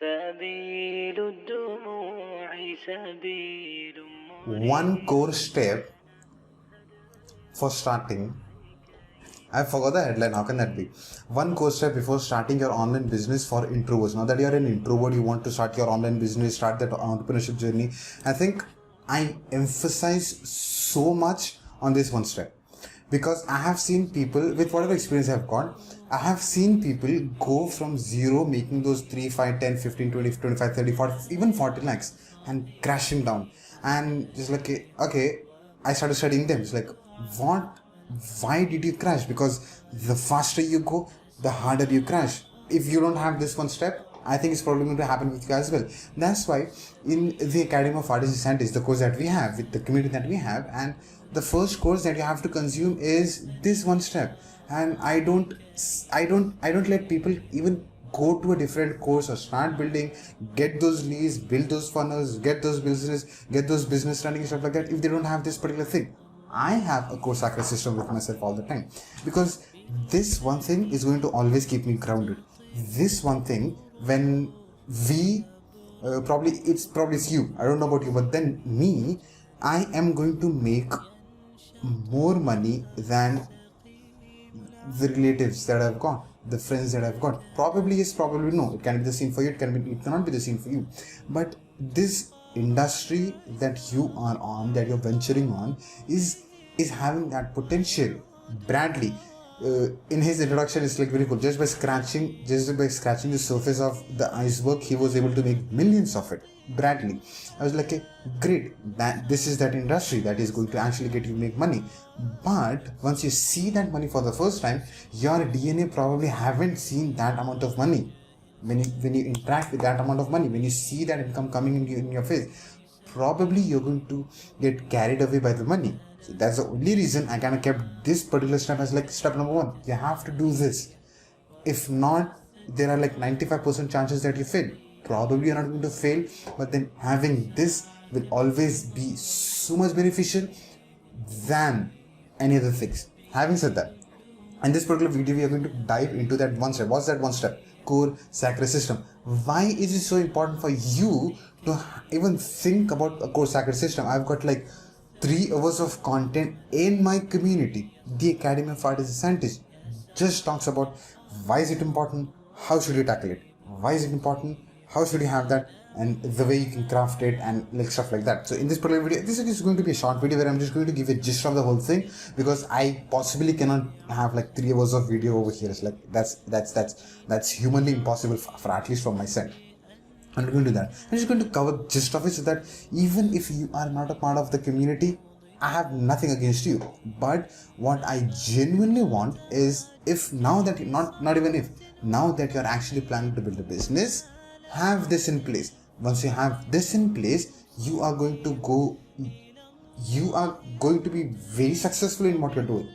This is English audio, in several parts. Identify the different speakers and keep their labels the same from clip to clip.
Speaker 1: سبيل الدموع سبيل
Speaker 2: One core step for starting. I forgot the headline. How can that be? One core step before starting your online business for introverts. Now that you're an introvert, you want to start your online business, start that entrepreneurship journey. I think I emphasize so much on this one step because I have seen people with whatever experience I've got. I have seen people go from zero, making those 3, 5, 10, 15, 20, 25, 30, 40, even 40 lakhs and crashing down. And just like, okay, I started studying them. It's like, what? Why did you crash? Because the faster you go, the harder you crash. If you don't have this one step, I think it's probably going to happen with you as well. That's why in the Academy of Artists and Scientists, the course that we have, with the community that we have, and the first course that you have to consume is this one step. And I don't let people even go to a different course or start building, get those leads, build those funnels, get those business running and stuff like that if they don't have this particular thing. I have a course access system with myself all the time because this one thing is going to always keep me grounded. This one thing, when we probably it's you, I don't know about you, but then me, I am going to make more money than the relatives that I've got, the friends that I've got. Probably yes, probably no. It can be the same for you. It cannot be the same for you. But this industry that you are on, that you're venturing on, is having that potential. Bradley, in his introduction, it's like very cool. Just by scratching the surface of the iceberg, he was able to make millions of it. Bradley, I was like, great. This is that industry that is going to actually get you make money. But once you see that money for the first time, your DNA probably haven't seen that amount of money. When you interact with that amount of money, when you see that income coming in your face, probably you're going to get carried away by the money. So that's the only reason I kind of kept this particular step as like step number one. You have to do this. If not, there are like 95% chances that you fail. Probably you're not going to fail, but then having this will always be so much beneficial than any other things. Having said that, in this particular video, we are going to dive into that one step. What's that one step? Core sacred system. Why is it so important for you to even think about a core sacred system? I've got like 3 hours of content in my community. The Academy of Artists and Scientists just talks about why is it important, how should you tackle it, why is it important, how should you have that, and the way you can craft it and like stuff like that. So in this particular video, this is going to be a short video where I'm just going to give a gist of the whole thing because I possibly cannot have like 3 hours of video over here. It's like that's humanly impossible for at least from my side. I'm not going to do that. I'm just going to cover gist of it so that even if you are not a part of the community, I have nothing against you. But what I genuinely want is, if now that now that you're actually planning to build a business, have this in place. Once you have this in place, you are going to be very successful in what you're doing.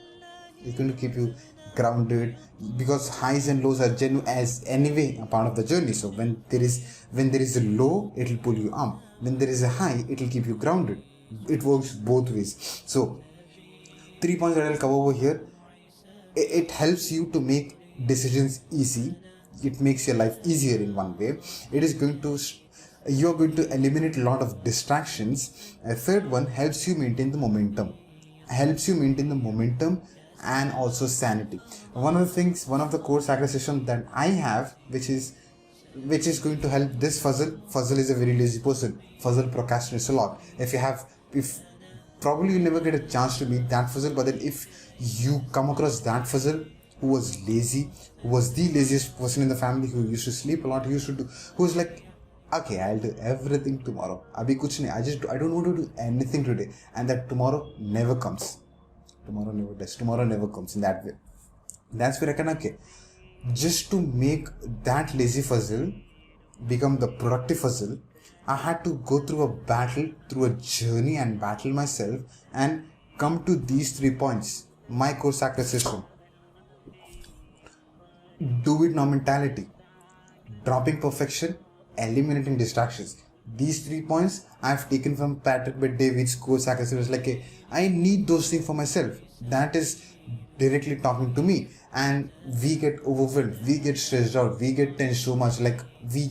Speaker 2: It's going to keep you grounded because highs and lows are genuine as anyway a part of the journey. So when there is a low, it will pull you up. When there is a high, it will keep you grounded. It works both ways. So 3 points that I'll cover over here. It helps you to make decisions easy. It makes your life easier in one way. You're going to eliminate a lot of distractions. A third one helps you maintain the momentum. And also sanity. One of the core sacred systems that I have, which is going to help this Fuzzle is a very lazy person. Fuzzle procrastinates a lot. If probably you'll never get a chance to meet that Fuzzle, but then if you come across that Fuzzle who was lazy, who was the laziest person in the family, who used to sleep a lot, who was like, okay, I'll do everything tomorrow. Abhi kuch nahi. I don't want to do anything today, and that tomorrow never comes. Tomorrow never does. Tomorrow never comes in that way. That's where I can, okay, just to make that lazy Fuzzle become the productive Fuzzle, I had to go through a journey and battle myself and come to these 3 points. My core sacred system. Do it now mentality. Dropping perfection, eliminating distractions. These 3 points I've taken from Patrick Bet-David's core sacred system. It's like I need those things for myself. That is directly talking to me. and we get overwhelmed, we get stressed out, we get tense so much. Like we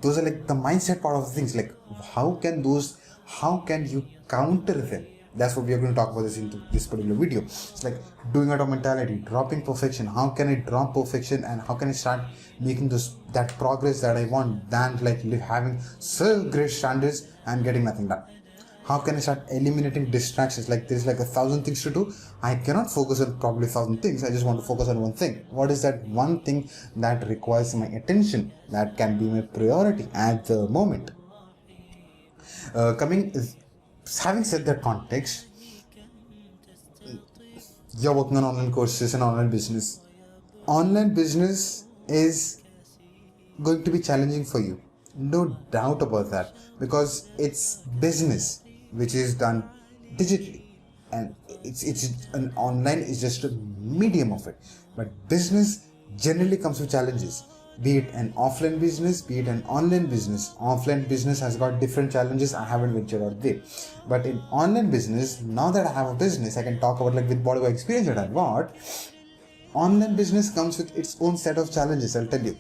Speaker 2: those are like the mindset part of things. Like how can you counter them? That's what we are going to talk about this into this particular video. It's like doing out of mentality, dropping perfection. How can I drop perfection and how can I start making that progress that I want than like having so great standards and getting nothing done? How can I start eliminating distractions? Like there's like 1,000 things to do. I cannot focus on probably 1,000 things. I just want to focus on one thing. What is that one thing that requires my attention? That can be my priority at the moment. Having said that context, you're working on online courses and online business. Online business is going to be challenging for you. No doubt about that, because it's business which is done digitally, and it's an online is just a medium of it. But business generally comes with challenges. Be it an offline business, be it an online business. Offline business has got different challenges. I haven't ventured out there. But in online business, now that I have a business, I can talk about like with whatever experience that I've got. Online business comes with its own set of challenges, I'll tell you.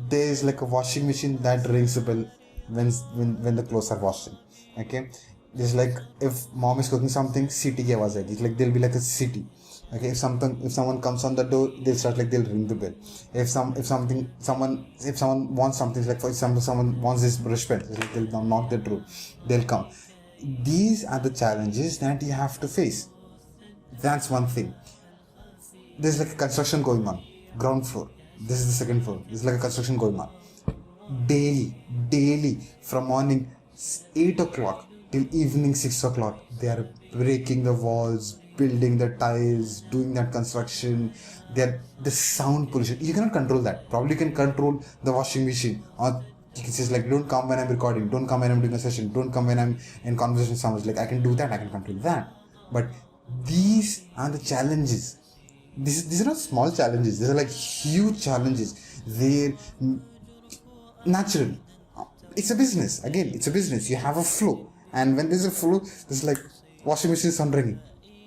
Speaker 2: There's like a washing machine that rings a bell when the clothes are washing. Okay. There's like if mom is cooking something, CT ki awaaz aayegi. Like there'll be like a CT. Okay, if someone comes on the door, they'll ring the bell. If someone wants something, like for example someone wants this brush pen, they'll knock the door, they'll come. These are the challenges that you have to face. That's one thing. There's like a construction going on, ground floor. This is the second floor. There's like a construction going on. Daily from morning 8 o'clock till evening 6 o'clock, they are breaking the walls, building the tiles, doing that construction. The sound pollution, you cannot control that. Probably you can control the washing machine, or you can say like, don't come when I'm recording, don't come when I'm doing a session, don't come when I'm in conversation with someone. Like I can do that, I can control that. But these are the challenges. These are not small challenges, these are like huge challenges. They're naturally, it's a business. Again, it's a business. You have a flow, and when there's a flow, there's like washing machine sun ringing.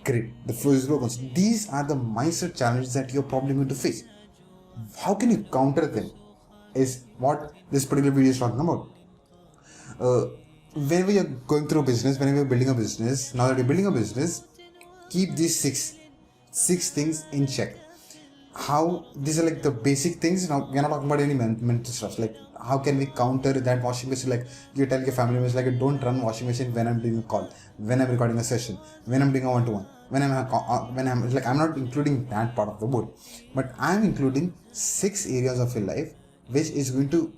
Speaker 2: Great, the flow is broken. So these are the mindset challenges that you're probably going to face. How can you counter them is what this particular video is talking about. Whenever you're going through business, whenever you're building a business, now that you're building a business, keep these six things in check. How these are like the basic things. Now we're not talking about any mental stuff. Like how can we counter that washing machine? Like you tell your family members, like don't run washing machine when I'm doing a call, when I'm recording a session, when I'm doing a one-to-one, when I'm like, I'm not including that part of the board, but I'm including 6 areas of your life, which is going to,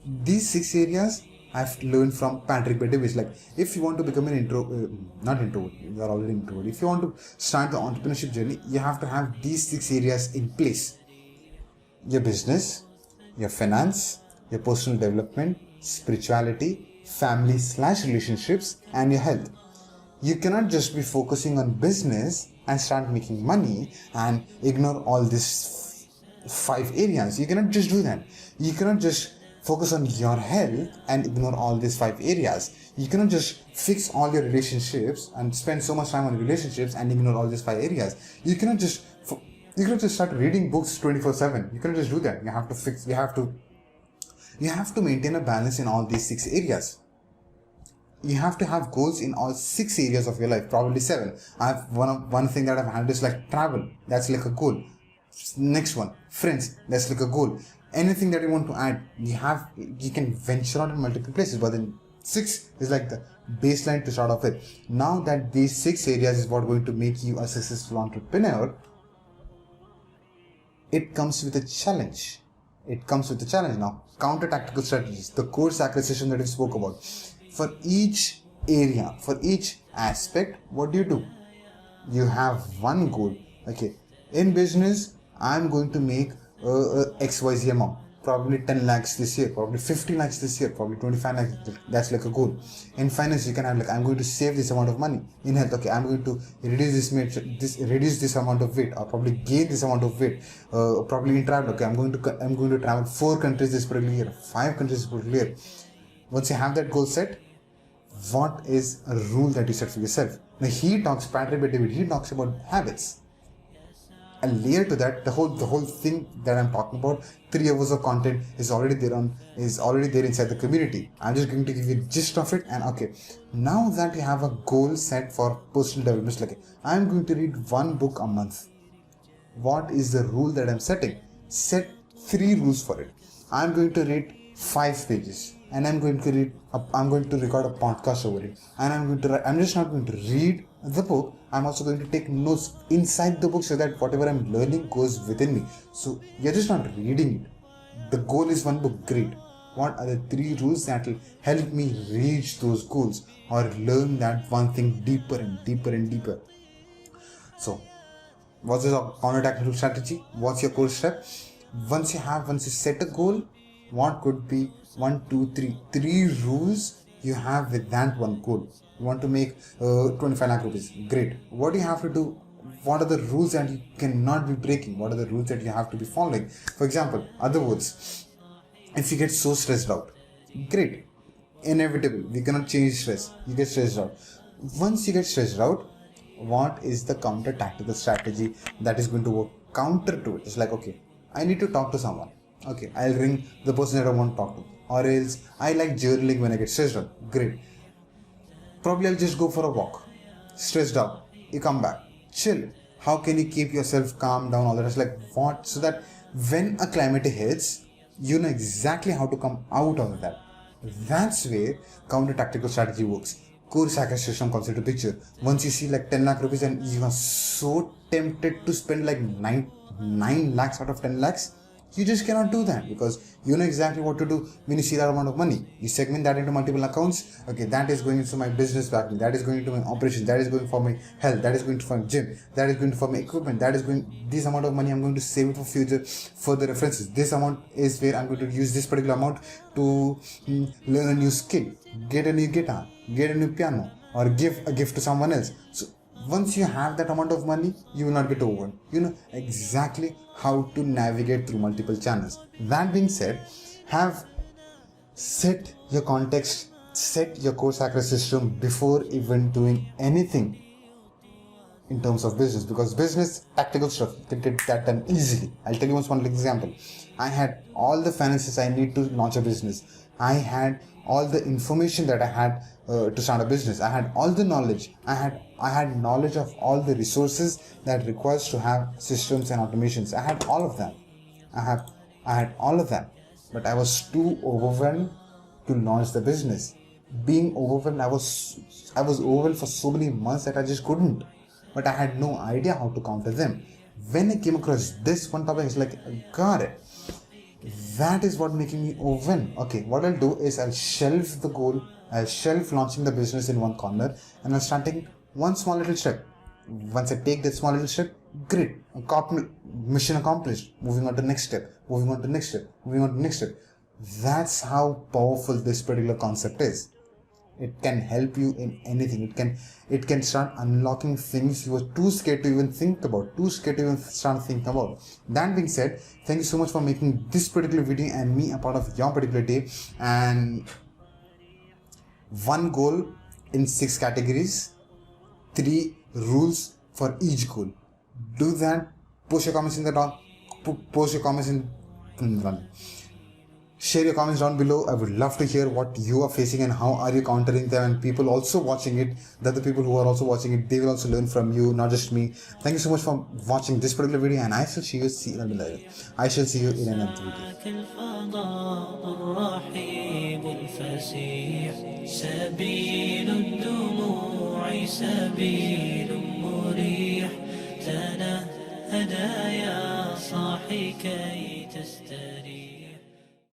Speaker 2: these 6 areas I've learned from Patrick Bette. Like if you want to become an not introvert, you are already introvert. If you want to start the entrepreneurship journey, you have to have these 6 areas in place: your business, your finance, your personal development, spirituality, family/relationships, and your health. You cannot just be focusing on business and start making money and ignore all these 5 areas. You cannot just do that. You cannot just focus on your health and ignore all these 5 areas. You cannot just fix all your relationships and spend so much time on relationships and ignore all these 5 areas. You cannot just start reading books 24/7. You cannot just do that. You have to maintain a balance in all these 6 areas. You have to have goals in all 6 areas of your life, probably 7. I have one thing that I've had is like travel. That's like a goal. Next one, friends. That's like a goal. Anything that you want to add, you can venture out in multiple places, but then 6 is like the baseline to start off with. Now that these 6 areas is what going to make you a successful entrepreneur, it comes with a challenge. Now, counter tactical strategies, the course acquisition that we spoke about. For each area, for each aspect, what do? You have one goal. Okay, in business, I'm going to make XYZ amount, probably 10 lakhs this year, probably 50 lakhs this year, probably 25 lakhs. That's like a goal. In finance, you can have like, I'm going to save this amount of money. In health, okay, I'm going to reduce this amount of weight, or probably gain this amount of weight. Probably in travel, okay, I'm going to travel 4 countries this particular year, 5 countries this particular year. Once you have that goal set, what is a rule that you set for yourself? Now Patrick Bette, he talks about habits. a layer to that. The whole thing that I'm talking about, 3 hours of content is already there inside the community. I'm just going to give you a gist of it. And okay, now that you have a goal set for personal development, like I'm going to read one book a month. What is the rule that I'm setting? Set 3 rules for it. I'm going to read 5 pages, and I'm going to record a podcast over it, and I'm just not going to read the book. I'm also going to take notes inside the book so that whatever I'm learning goes within me. So you're just not reading it. The goal is one book. Great. What are the 3 rules that will help me reach those goals or learn that one thing deeper and deeper and deeper? So what's your counter-tactical strategy? What's your core step? Once you set a goal, what could be 3 rules you have with that one goal? You want to make 25 lakh rupees. Great. What do you have to do? What are the rules that you cannot be breaking? What are the rules that you have to be following? For example, other words, if you get so stressed out, great. Inevitable. We cannot change stress. You get stressed out. Once you get stressed out, what is the counter tactical strategy that is going to work counter to it? It's like, okay, I need to talk to someone. Okay, I'll ring the person that I want to talk to. Or else, I like journaling when I get stressed out. Great. Probably I'll just go for a walk. Stressed out. You come back. Chill. How can you keep yourself calm down? All that. It's like, what? So that when a calamity hits, you know exactly how to come out of that. That's where counter tactical strategy works. Core sacrifice system comes into picture. Once you see like 10 lakh rupees and you are so tempted to spend like 9 lakhs out of 10 lakhs, you just cannot do that because you know exactly what to do when you see that amount of money. You segment that into multiple accounts. Okay, that is going into my business backing, that is going into my operations, that is going for my health, that is going for my gym, that is going for my equipment, that is going, this amount of money I'm going to save it for future further references. This amount is where I'm going to use this particular amount to learn a new skill, get a new guitar, get a new piano, or give a gift to someone else. So once you have that amount of money, you will not get overwhelmed. You know exactly how to navigate through multiple channels. That being said, set your context, set your core sacrifice system before even doing anything in terms of business, because business tactical stuff you can get that done easily. I'll tell you one example. I had all the finances I need to launch a business. I had all the information that I had to start a business. I had all the knowledge. I had knowledge of all the resources that requires to have systems and automations. I had all of them. I had all of them, but I was too overwhelmed to launch the business. Being overwhelmed, I was overwhelmed for so many months that I just couldn't. But I had no idea how to counter them. When I came across this one topic, it's like, got it. That is what making me overwhelmed. Okay, what I'll do is I'll shelve the goal, I'll shelve launching the business in one corner, and I'll start taking one small little step. Once I take that small little step, great, mission accomplished. Moving on to the next step, moving on to the next step, moving on to the next step. That's how powerful this particular concept is. It can help you in anything. It can start unlocking things you were too scared to even think about, too scared to even start thinking about. That being said, thank you so much for making this particular video and me a part of your particular day. And one goal in 6 categories, 3 rules for each goal. Do that. Post your comments in the down. Post your comments in. Share your comments down below. I would love to hear what you are facing and how are you countering them. And people also watching it, the other people who are also watching it, they will also learn from you, not just me. Thank you so much for watching this particular video, and I shall see you in another video.